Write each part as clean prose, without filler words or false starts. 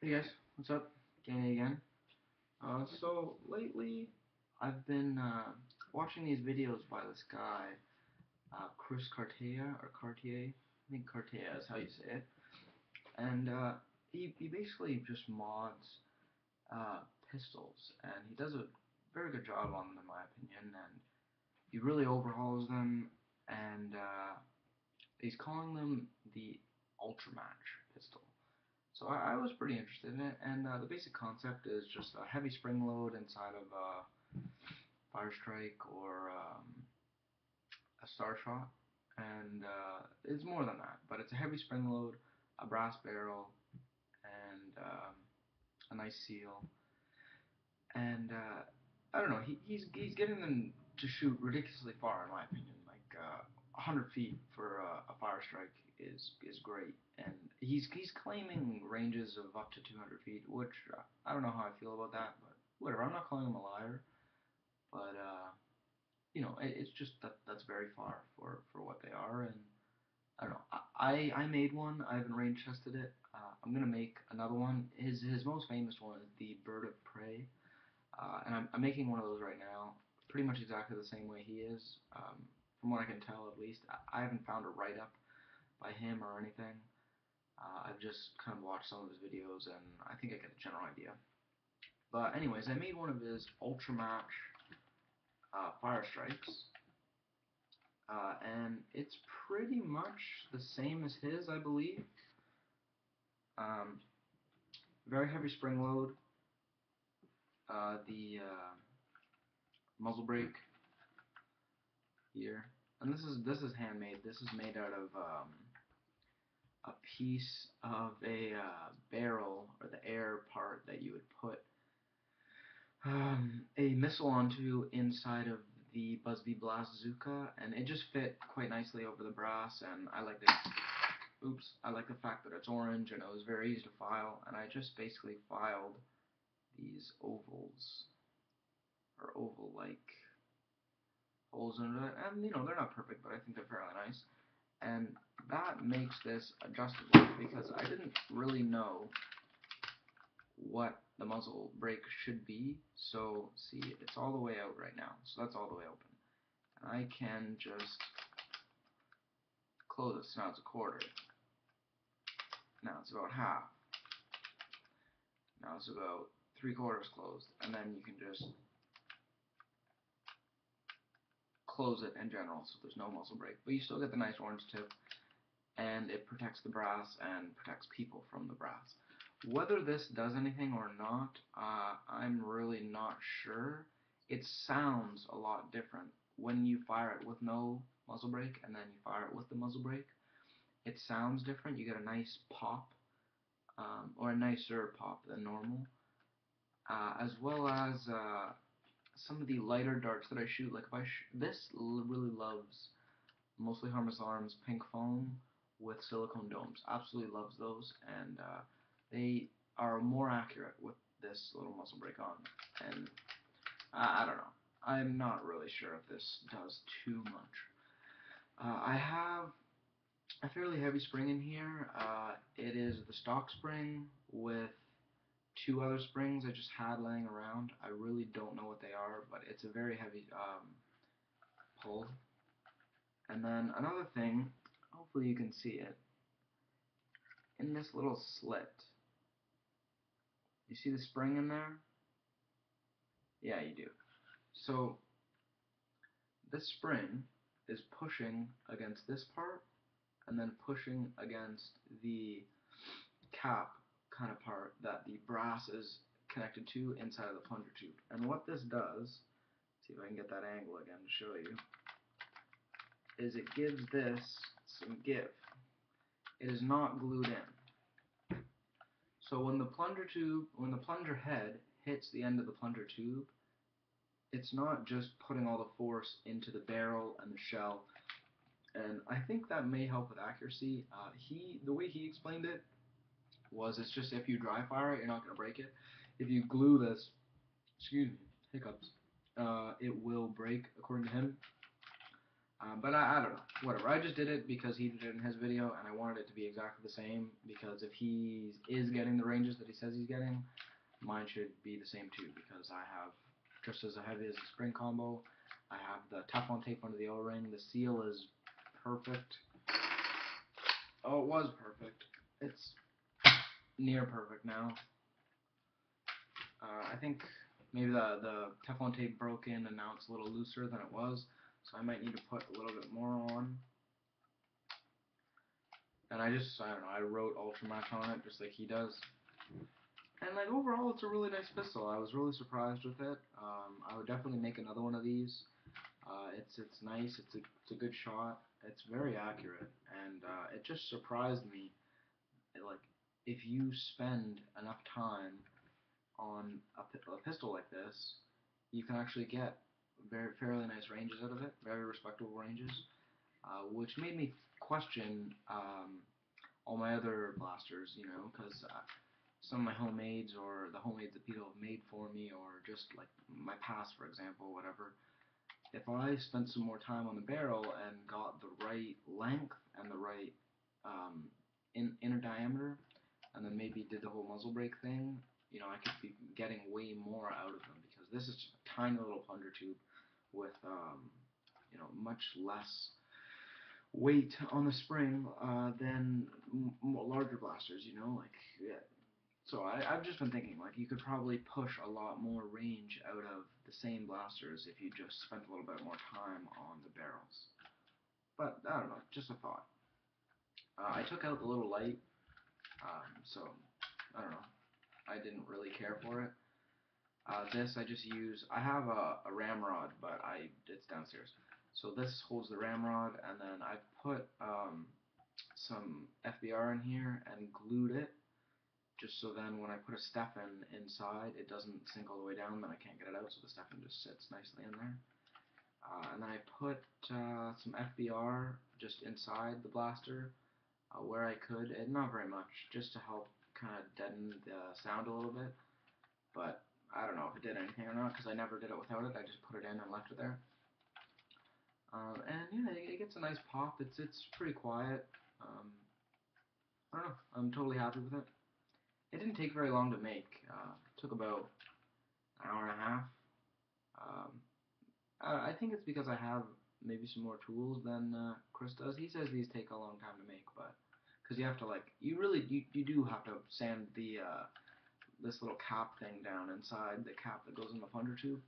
Hey guys, what's up? Danny again. So lately I've been watching these videos by this guy, Chris Cartaya or Cartier. I think Cartaya is how you say it. And he basically just mods uh, pistols, and he does a very good job on them, in my opinion. And he really overhauls them, and he's calling them the ultramatch pistol. So I was pretty interested in it, and the basic concept is just a heavy spring load inside of a fierstrike or a star shot, and it's more than that, but it's a heavy spring load, a brass barrel, and a nice seal, and I don't know, he's getting them to shoot ridiculously far, in my opinion. Like 100 feet for a fire strike is great, and he's claiming ranges of up to 200 feet, which I don't know how I feel about that, but whatever. I'm not calling him a liar, but it's just that's very far for what they are, and I don't know. I made one. I haven't range tested it. I'm gonna make another one. His most famous one is the bird of prey. And I'm making one of those right now, pretty much exactly the same way he is. From what I can tell, at least, I haven't found a write-up by him or anything. I've just kind of watched some of his videos, and I think I get the general idea. But anyways, I made one of his ultramatch fire strikes, and it's pretty much the same as his, I believe. Um, Very heavy spring load. The muzzle brake here, and this is handmade. This is made out of a piece of a barrel, or the air part that you would put a missile onto inside of the Busby Blazooka, and it just fit quite nicely over the brass. And I like the I like the fact that it's orange, and it was very easy to file. And I just basically filed these ovals, or oval-like holes in it, and they're not perfect, but I think they're fairly nice. And that makes this adjustable, because I didn't really know what the muzzle brake should be. So see, it's all the way out right now, so that's all the way open. And I can just close it, so now it's a quarter. Now it's about half. Now it's about 3/4 closed, and then you can just close it in general, so there's no muzzle brake, but you still get the nice orange tip, and it protects the brass and protects people from the brass. Whether this does anything or not, I'm really not sure. It sounds a lot different when you fire it with no muzzle brake and then you fire it with the muzzle brake. It sounds different. You get a nice pop, or a nicer pop than normal, as well as some of the lighter darts that I shoot. Like if this really loves mostly harmless arms pink foam with silicone domes. Absolutely loves those, and they are more accurate with this little muzzle brake on. And I don't know. I'm not really sure if this does too much. I have a fairly heavy spring in here. It is the stock spring with two other springs I just had laying around. I really don't know what they are, but it's a very heavy pull. And then another thing, hopefully you can see it, in this little slit. You see the spring in there? Yeah, you do. So this spring is pushing against this part, and then pushing against the cap kind of part that the brass is connected to inside of the plunger tube. And what this does, see if I can get that angle again to show you, is it gives this some give. It is not glued in. So when the plunger head hits the end of the plunger tube, it's not just putting all the force into the barrel and the shell, and I think that may help with accuracy. The way he explained it was, it's just if you dry fire it, you're not going to break it. If you glue this, excuse me, hiccups, it will break, according to him. But I don't know, whatever. I just did it because he did it in his video, and I wanted it to be exactly the same, because if he is getting the ranges that he says he's getting, mine should be the same too, because I have just as heavy as the spring combo. I have the Teflon tape under the O-ring. The seal is perfect. Oh, it was perfect. It's near perfect now. I think maybe the Teflon tape broke in, and now it's a little looser than it was, so I might need to put a little bit more on. And I don't know, I wrote ultramatch on it just like he does. And like overall, it's a really nice pistol. I was really surprised with it. I would definitely make another one of these. It's nice. It's a good shot. It's very accurate, and it just surprised me. Like, if you spend enough time on a pistol like this, you can actually get fairly nice ranges out of it, very respectable ranges, which made me question all my other blasters, you know, because some of my homemades, or the homemades that people have made for me, or just like my past, for example, whatever, if I spent some more time on the barrel and got the right length and the right inner diameter, and then maybe did the whole muzzle brake thing, you know, I could be getting way more out of them, because this is just a tiny little plunger tube with, you know, much less weight on the spring than larger blasters, you know, like, yeah. So I've just been thinking, like, you could probably push a lot more range out of the same blasters if you just spent a little bit more time on the barrels. But, I don't know, just a thought. I took out the little light, so, I don't know, I didn't really care for it. This I just use, I have a ramrod, but it's downstairs. So this holds the ramrod, and then I put some FBR in here and glued it, just so then when I put a Stefan inside, it doesn't sink all the way down, then I can't get it out, so the Stefan just sits nicely in there. And then I put some FBR just inside the blaster, where I could, and not very much, just to help kind of deaden the sound a little bit. But I don't know if it did anything or not, because I never did it without it. I just put it in and left it there. And yeah, it gets a nice pop. It's pretty quiet. I don't know. I'm totally happy with it. It didn't take very long to make. It took about an hour and a half. Um, I think it's because I have maybe some more tools than Chris does. He says these take a long time to make, but because you have to, like, you do have to sand the this little cap thing down inside, the cap that goes in the plunger tube,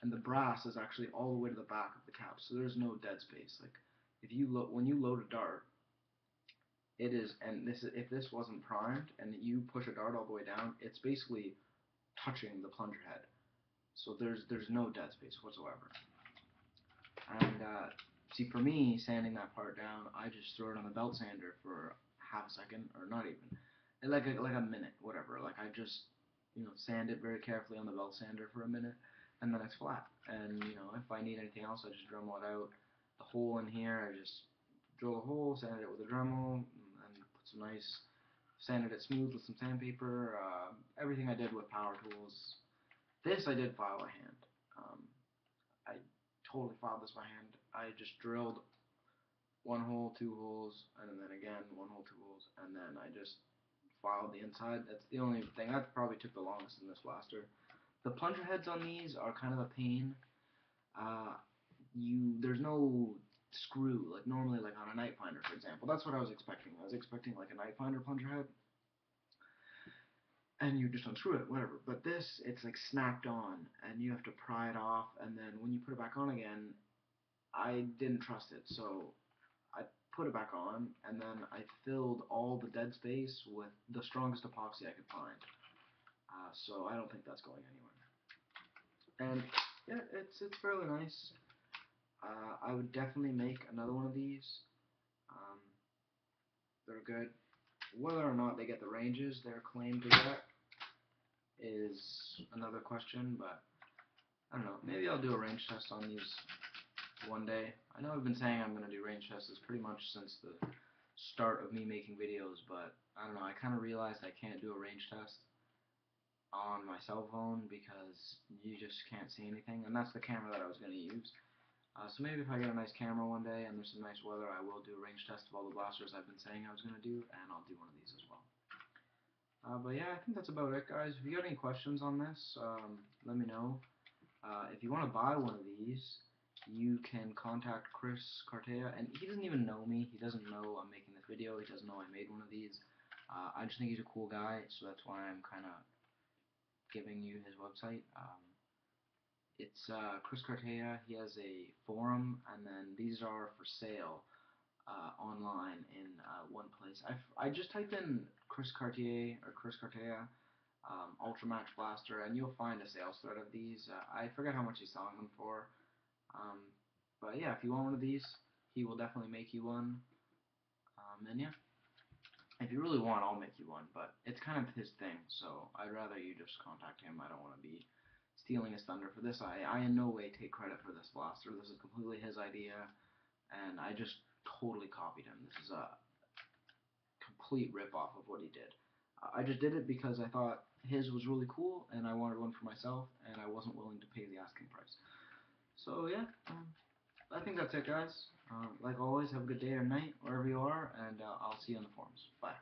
and the brass is actually all the way to the back of the cap, so there's no dead space. Like, if you when you load a dart, it is, and if this wasn't primed and you push a dart all the way down, it's basically touching the plunger head. So there's no dead space whatsoever. And see, for me, sanding that part down, I just throw it on the belt sander for half a second, or not even, like a minute, whatever. Like, I just, you know, sand it very carefully on the belt sander for a minute, and then it's flat. And you know, if I need anything else, I just Dremel it out. The hole in here, I just drill a hole, sand it with a Dremel, and put some nice, sanded it smooth with some sandpaper. Everything I did with power tools. This I did file by hand. I totally filed this by hand. I just drilled one hole, two holes, and then again one hole, two holes, and then I just filed the inside. That's the only thing that probably took the longest in this blaster. The plunger heads on these are kind of a pain. There's no screw, like normally, like on a night finder, for example. That's what I was expecting. I was expecting like a night finder plunger head, and you just unscrew it, whatever. But this, it's like snapped on, and you have to pry it off, and then when you put it back on again, I didn't trust it, so I put it back on, and then I filled all the dead space with the strongest epoxy I could find. So I don't think that's going anywhere. And yeah, it's fairly nice. I would definitely make another one of these. Um, they're good. Whether or not they get the ranges they're claimed to get is another question, but I don't know. Maybe I'll do a range test on these one day. I know I've been saying I'm going to do range tests pretty much since the start of me making videos, but I don't know, I kind of realized I can't do a range test on my cell phone because you just can't see anything, and that's the camera that I was going to use. So maybe if I get a nice camera one day and there's some nice weather, I will do a range test of all the blasters I've been saying I was going to do, and I'll do one of these as well. But yeah, I think that's about it, guys. If you got any questions on this, let me know. If you want to buy one of these, you can contact Chris Cartaya, and he doesn't even know me. He doesn't know I'm making this video. He doesn't know I made one of these. I just think he's a cool guy, so that's why I'm kind of giving you his website. It's Chris Cartaya. He has a forum, and then these are for sale online in one place. I just typed in Chris Cartier or Chris Cartaya ultramatch blaster, and you'll find a sales thread of these. I forget how much he's selling them for, but yeah, if you want one of these, he will definitely make you one. And yeah, if you really want, I'll make you one, but it's kind of his thing, so I'd rather you just contact him. I don't want to be stealing his thunder for this. I in no way take credit for this blaster. This is completely his idea, and I just totally copied him. This is a complete rip-off of what he did. I just did it because I thought his was really cool, and I wanted one for myself, and I wasn't willing to pay the asking price. So yeah, I think that's it, guys. Like always, have a good day or night, wherever you are, and I'll see you on the forums. Bye.